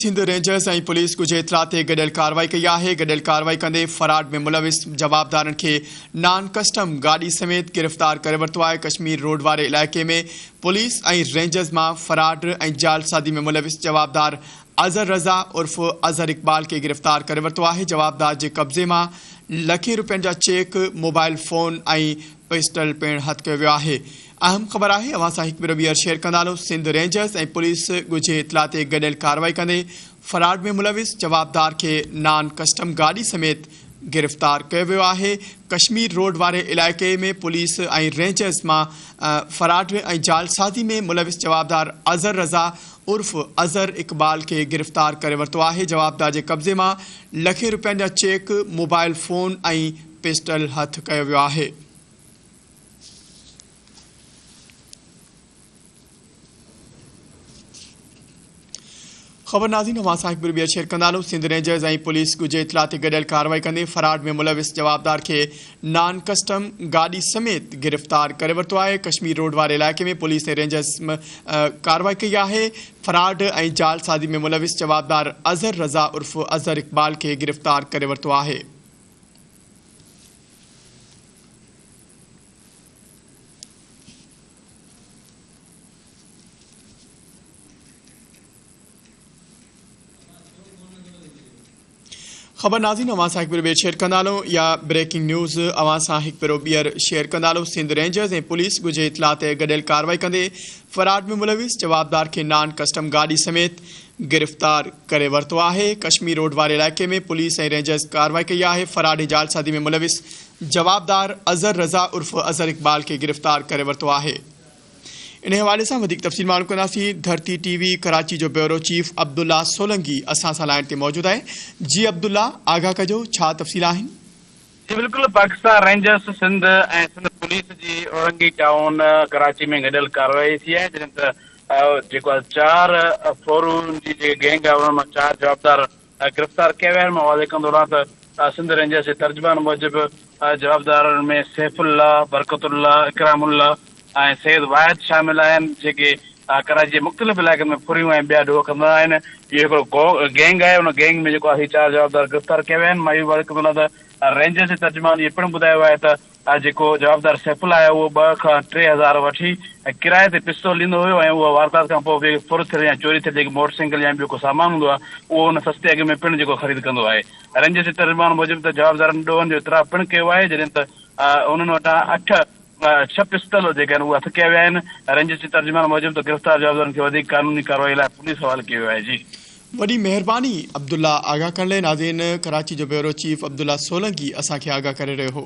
Sindh rangers ऐं police कुछ इतला ते गॾियल कार्रवाई कई आहे। गॾियल कार्रवाई कंदे फराड में मुलविस जवाबदारनि खे नॉन कस्टम गाड़ी समेत गिरफ़्तार करे वरितो आहे। कश्मीर रोड वारे इलाइक़े में पुलिस ऐं रेंजर्स मां फराड ऐं जालसाज़ी में मुलविस जवाबदार अज़हर रज़ा उर्फ अज़हर इक़बाल के गिरफ़्तार करे वरितो आहे। जवाबदार जे कब्ज़े मां लखें रुपयनि जा चेक, मोबाइल फोन ऐं पिस्टल पिण हथ कयो वियो आहे। अहम ख़बर आहे, अवां सां हिकु भेरो ॿीहर शेयर कंदालो। सिंध रेंजर्स ऐं पुलिस ॻुझे इतला ते गॾियल कार्रवाई कंदे फराड में मुलविस जवाबदार के नॉन कस्टम गाड़ी समेत गिरफ़्तार किया वियो आहे। कश्मीर रोड वारे इलाइक़े में पुलिस ऐं रेंजर्स मां फराड ऐं जालसाज़ी में मुलविस जवाबदार अज़हर रज़ा उर्फ अज़हर इक़बाल के गिरफ़्तार करे वरितो आहे। जवाबदार जे कब्ज़े मां लखें रुपयनि जा चेक, मोबाइल फोन ऐं पिस्टल हथ कयो वियो आहे। खबर नाज़रीन, अवां सां हिकु ॿीहर शेयर कंदालो। सिंध रेंजर्स ऐं पुलिस ॻुझे इतला ते गॾियल कार्रवाई कंदे फराड में मुलविस जवाबदार खे नॉन कस्टम गाड़ी समेत गिरफ़्तार करे वरितो आहे। कश्मीर रोड वारे इलाइक़े में पुलिस ऐं रेंजर्स कार्रवाई कई आहे। फराड ऐं जालसाज़ी में मुलविस जवाबदार अज़हर रज़ा उर्फ अज़हर इक़बाल के गिरफ़्तार करे वरितो आहे। खबर नाज़रीन, अवां सां हिकु भेरो शेयर कंदालो या ब्रेकिंग न्यूज़ अवां सां हिकु भेरो ॿीहर शेयर कंदालो। सिंध रेंजर्स ऐं पुलिस ॻुझे इतला ते गॾियल कार्रवाई कंदे फराड में मुलविस जवाबदार खे नॉन कस्टम गाड़ी समेत गिरफ़्तार करे वरितो आहे। कश्मीर रोड वारे इलाइक़े में पुलिस ऐं रेंजर्स कार्रवाई कई आहे। फराड ऐं जालसाज़ी में मुलविस जवाबदार अज़हर रज़ा उर्फ अज़हर इक़बाल के गिरफ़्तार करे वरितो आहे। इन हवाले से वधिक तफ़सील मालूम कंदासीं। धरती टीवी कराची जो ब्यूरो चीफ अब्दुल्ला सोलंकी असां सां लाइन ते मौजूद आहे। जी अब्दुल्ला, आगाह कजो, छा तफ़सील आहिनि? जी बिल्कुल, पाकिस्तान रेंजर्स सिंध ऐं सिंध पुलिस जी औरंगी टाउन कराची में गॾियल कार्रवाई थी आहे, जॾहिं त जेको आहे 4 फ्लोरुनि जी जेके गैंग आहे उन्हनि मां 4 जवाबदार गिरफ़्तार कया विया आहिनि। मां वाज़े कंदो रहां त सिंध रेंजर्स जे तर्जुमान मूजिबि जवाबदारनि में सैफुल्ला, बरकतुल्ला, इकरामुल्ला ऐं सैयद वाहिद शामिल आहिनि, जेके कराची जे मुख़्तलिफ़ इलाइक़नि में फुरियूं ऐं ॿिया ॾोह कंदा आहिनि। इहो हिकिड़ो गैंग आहे, उन गैंग में जेको आहे 4 जवाबदार गिरफ़्तार कया विया आहिनि। मां इहो वाज़े कंदो रहां त रेंजर्स जे तर्जुमान इहो पिणु ॿुधायो आहे त जेको जवाबदार सैफुल्ला आहे उहो 2 खां 3 हज़ार वठी ऐं किराए ते पिस्तौल ॾींदो हुयो ऐं उहा वारदात खां पोइ फुर थियल या चोरी थियल जेकी मोटरसाइकिल या ॿियो को सामान हूंदो आहे उहो उन सस्ते अघ में पिणु जेको ख़रीद कंदो आहे। रेंजर्स जे तर्जुमान मूजिबि त जवाबदारनि ॾोहनि जो इतराफ़ पिणु कयो आहे, जॾहिं त उन्हनि वटां 6 पिस्तल जेके आहिनि उहे हथ कया विया आहिनि। रेंजर्स जे तर्जुमान मूजिबि त गिरफ़्तार जवाबदारनि खे वधीक कानूनी कार्रवाई लाइ पुलिस हवाले कयो वियो आहे। जी वॾी महिरबानी अब्दुल्ला, आगाह करण लाइ। नाज़रीन, कराची जो ब्यूरो चीफ अब्दुल्ला सोलंकी असांखे आगाह करे रहियो हो।